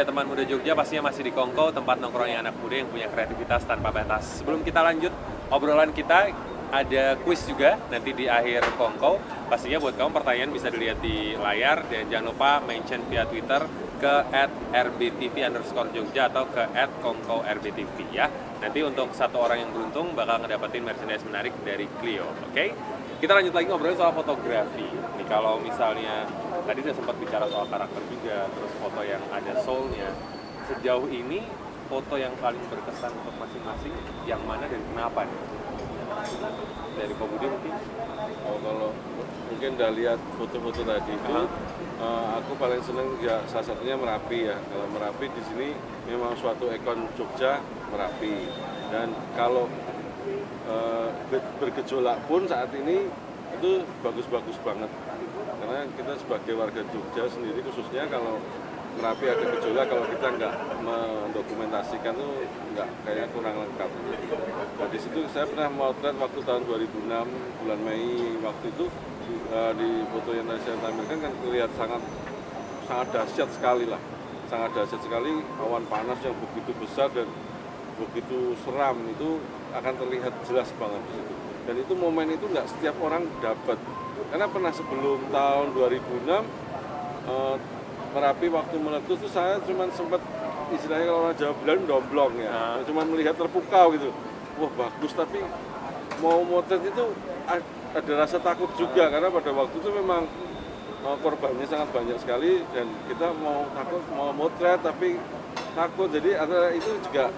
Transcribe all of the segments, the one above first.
dia teman muda Jogja, pastinya masih di Kongko, tempat nongkrongnya anak muda yang punya kreativitas tanpa batas. Sebelum kita lanjut obrolan kita, ada kuis juga nanti di akhir Kongko. Pastinya buat kamu pertanyaan bisa dilihat di layar, dan jangan lupa mention via Twitter ke @rbtv_jogja atau ke @kongko_rbtv ya. Nanti untuk satu orang yang beruntung bakal ngedapetin merchandise menarik dari Clio, oke? Kita lanjut lagi ngobrolin soal fotografi. Nih kalau misalnya tadi udah sempat bicara soal karakter juga, terus foto yang ada soul-nya. Sejauh ini foto yang paling berkesan untuk masing-masing yang mana dan kenapa nih? Dari Pak Budi mungkin? Oh, kalau mungkin udah lihat foto-foto tadi itu, aku paling seneng ya salah satunya Merapi ya. Kalau Merapi di sini memang suatu ikon Jogja, Merapi. Dan kalau bergejolak pun saat ini itu bagus-bagus banget. Karena kita sebagai warga Jogja sendiri khususnya kalau Merapi ada gejolak, kalau kita nggak mendokumentasikan tuh nggak kayak kurang lengkap. Nah di situ saya pernah motret waktu tahun 2006 bulan Mei, waktu itu di foto yang tadi saya tampilkan kan terlihat sangat dahsyat sekali lah, sangat dahsyat sekali, awan panas yang begitu besar dan begitu seram itu akan terlihat jelas banget di situ. Dan itu momen itu nggak setiap orang dapat, karena pernah sebelum tahun 2006 Merapi waktu meletus itu saya cuma sempat istilahnya kalau orang Jawa bilang domblong ya, cuma melihat terpukau gitu, wah bagus, tapi mau motret itu ada rasa takut juga karena pada waktu itu memang korbannya sangat banyak sekali dan kita mau motret tapi takut, jadi antara itu juga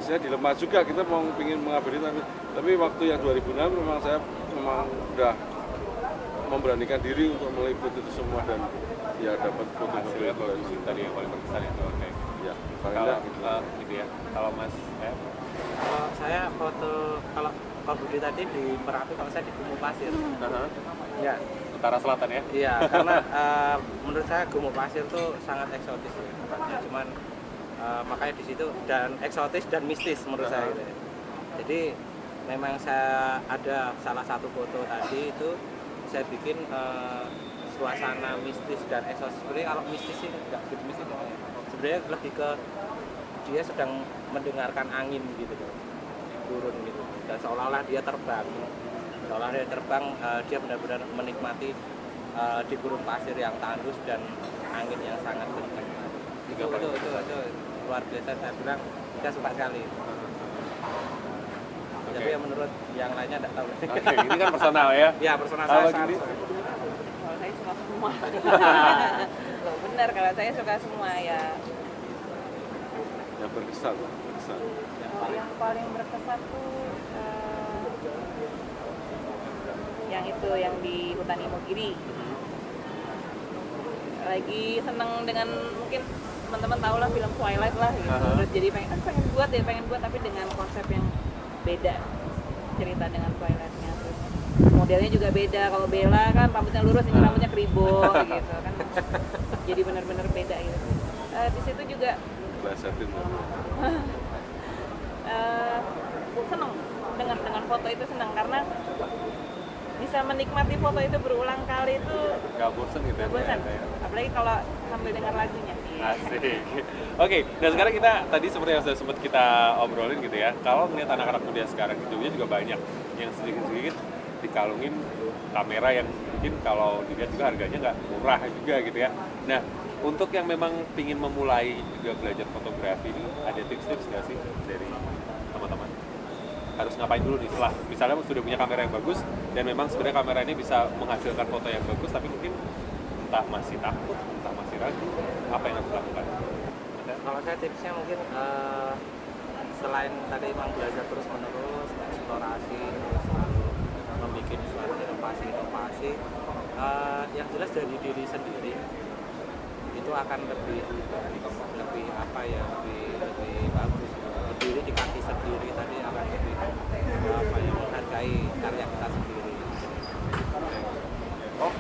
saya dilema juga, kita mau ingin mengabadi tapi waktu yang 2006 memang saya udah memberanikan diri untuk meliput itu semua dan ya dapat foto-foto itu tadi yang paling berkesan itu, oke. Ya, Kalau gitu. Gitu ya. Kalau Mas Kalau saya foto, kalau Pak Budi tadi di Merapi, kalau saya di Gumuk Pasir. Ya. Utara Selatan ya? Iya, karena menurut saya Gumuk Pasir tuh sangat eksotis ya, tempatnya. Cuman makanya di situ dan eksotis dan mistis menurut saya gitu. Jadi memang saya ada salah satu foto tadi itu saya bikin suasana mistis dan eksotis. Sebenarnya kalau mistis sih nggak begitu mistis ya. Sebenarnya lebih ke dia sedang mendengarkan angin gitu loh, turun gitu, dan seolah-olah dia terbang, dia benar-benar menikmati di gurun pasir yang tandus dan angin yang sangat kencang. Itu luar biasa, saya bilang saya suka sekali. Tapi ya menurut yang lainnya tidak tahu. Oke, ini kan personal ya? Ya personal Kalau saya. Kalau saya suka semua. Loh, benar, kalau saya suka semua ya. Yang berkesan. Yang paling berkesan tuh yang itu, yang di hutan Imogiri. Lagi seneng dengan, mungkin teman-teman tahu lah film Twilight lah gitu. Terus jadi pengen buat tapi dengan konsep yang beda, cerita dengan Twilight-nya. Terus modelnya juga beda. Kalau Bella kan rambutnya lurus, ini rambutnya keribol gitu kan. Jadi benar-benar beda gitu. Di situ juga seneng dengan foto itu, senang karena bisa menikmati foto itu berulang kali itu nggak bosan gitu ya? bosan. Apalagi kalau sambil dengar lagunya. Asik. Oke, dan sekarang kita tadi seperti yang sudah sempat kita obrolin gitu ya, kalau melihat anak-anak muda sekarang di Jogja juga banyak yang sedikit-sedikit dikalungin kamera yang mungkin kalau dilihat juga harganya nggak murah juga gitu ya. Nah, untuk yang memang pingin memulai juga belajar fotografi ini, ada tips-tips nggak sih dari teman-teman? Harus ngapain dulu nih setelah misalnya sudah punya kamera yang bagus dan memang sebenarnya kamera ini bisa menghasilkan foto yang bagus, tapi mungkin entah masih takut, entah masih ragu, apa yang harus dilakukan? Kalau saya tipsnya mungkin selain tadi memang belajar terus menerus, eksplorasi, terus selalu membuat suatu inovasi, yang jelas dari diri sendiri itu akan lebih apa ya, lebih bagus. Berdiri di kaki sendiri tadi akan lebih apa ya, menghargai karya kita sendiri. Nah,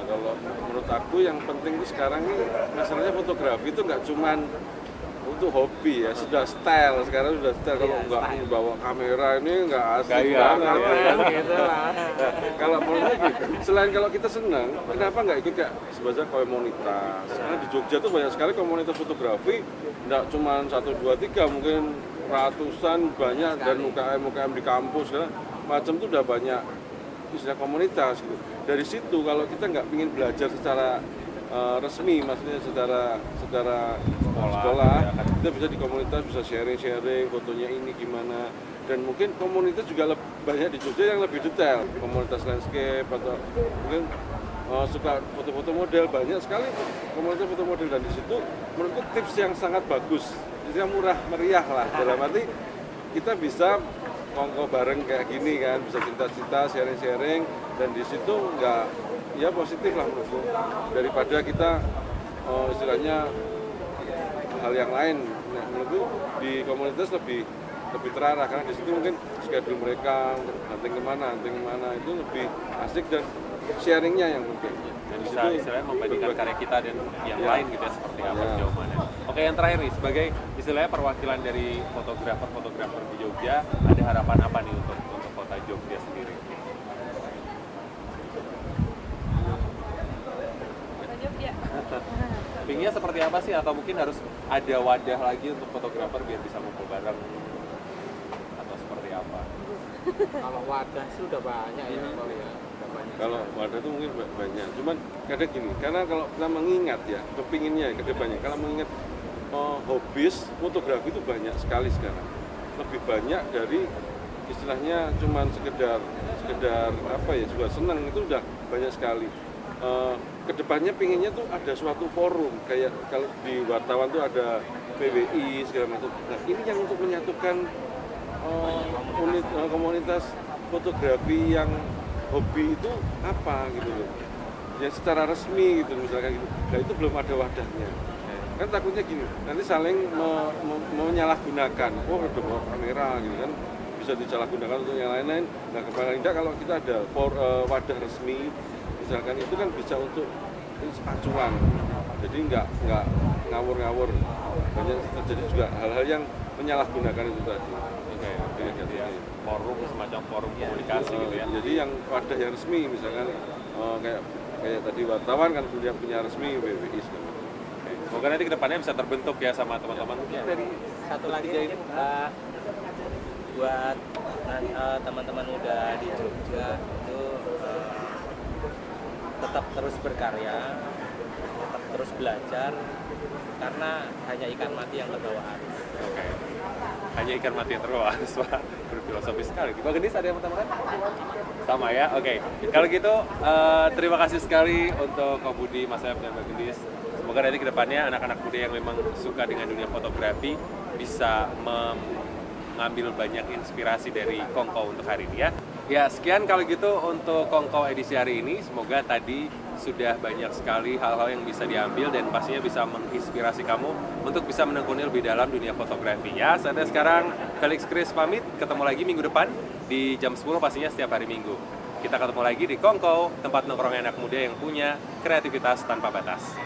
kalau menurut aku yang penting itu sekarang ini masalahnya fotografi itu nggak cuman untuk hobi ya, sudah style sekarang sudah style. Kalau Iya, nggak style. bawa kamera ini nggak asik Gaya, banget. gaya. Gitu lah. Kalau menurut saya gitu, selain kalau kita senang, kenapa nggak ikut kayak sebagai komunitas? Karena di Jogja tuh banyak sekali komunitas fotografi, nggak cuma 1, 2, 3, mungkin ratusan banyak, dan UKM di kampus segala macam tuh udah banyak istilah komunitas gitu. Dari situ kalau kita nggak ingin belajar secara resmi, maksudnya secara sekolah, ya kan. kita bisa di komunitas, bisa sharing fotonya ini gimana, dan mungkin komunitas juga banyak di Jogja yang lebih detail, komunitas landscape atau mungkin suka foto-foto model, banyak sekali komunitas foto model, dan di situ menurutku tips yang sangat bagus, yang murah meriah lah, dalam arti kita bisa kongko bareng kayak gini kan, bisa cerita-cerita, sharing, dan di situ nggak, ya positif lah menurutku, daripada kita istilahnya hal yang lain. Nah, menurutku di komunitas lebih terarah, karena di situ mungkin schedule mereka hunting kemana itu lebih asik, dan sharingnya yang penting. Dan Di bisa situ istilahnya membandingkan berbagi. karya kita dan yang Ya. lain gitu ya, seperti apa Ya. sejauh mana. Oke, yang terakhir nih, sebagai istilahnya perwakilan dari fotografer di Jogja, ada harapan apa nih untuk kota Jogja sendiri? Kota Jogja. Pinginnya seperti apa sih, atau mungkin harus ada wadah lagi untuk fotografer biar bisa ngumpul bareng, atau seperti apa? Kalau wadah sih udah banyak ya, Bang, ya. Udah banyak. Kalau wadah itu mungkin banyak, cuman kadang gini, karena kalau kita mengingat ya, kepinginnya ke depannya, kalau mengingat hobis fotografi itu banyak sekali sekarang, lebih banyak dari istilahnya cuman sekedar apa ya, juga senang, itu udah banyak sekali. Kedepannya pinginnya tuh ada suatu forum, kayak kalau di wartawan tuh ada PWI segala macam. Nah, ini yang untuk menyatukan komunitas fotografi yang hobi itu apa gitu loh, ya secara resmi gitu misalkan gitu. Nah, itu belum ada wadahnya, kan takutnya gini, nanti saling menyalahgunakan, oh udah bawa kamera gitu kan, bisa disalahgunakan untuk yang lain-lain. Nah, paling tidak kalau kita ada wadah resmi misalkan, itu kan bisa untuk acuan, jadi nggak ngawur-ngawur. Banyak terjadi juga hal-hal yang menyalahgunakan itu tadi. Oke, jadi ya, forum, semacam forum komunikasi gitu ya. Jadi yang wadah yang resmi misalkan kayak tadi wartawan kan punya resmi PWI segala macam. Oke. Semoga nanti kedepannya bisa terbentuk ya sama teman-teman. Ya, Dari satu lagi ketiga mungkin buat teman-teman muda di Jogja itu tetap terus berkarya, tetap terus belajar, karena hanya ikan mati yang terbawa arus. Oke. Hanya ikan mati yang terbawa arus, Pak. Berfilosofi sekali. Mbak Gendis ada yang mau tambahkan? Sama ya, oke. Kalau gitu, terima kasih sekali untuk Kak Budi, Mas Ep, dan Mbak Gendis. Semoga nanti kedepannya anak-anak muda yang memang suka dengan dunia fotografi bisa mengambil banyak inspirasi dari Kongko untuk hari ini ya. Ya, sekian kalau gitu untuk Kongko edisi hari ini. Semoga tadi sudah banyak sekali hal-hal yang bisa diambil dan pastinya bisa menginspirasi kamu untuk bisa menekuni lebih dalam dunia fotografi ya. Sampai sekarang, Felix Chris pamit. Ketemu lagi minggu depan di jam 10 pastinya setiap hari Minggu. Kita ketemu lagi di Kongko, tempat nongkrong anak muda yang punya kreativitas tanpa batas.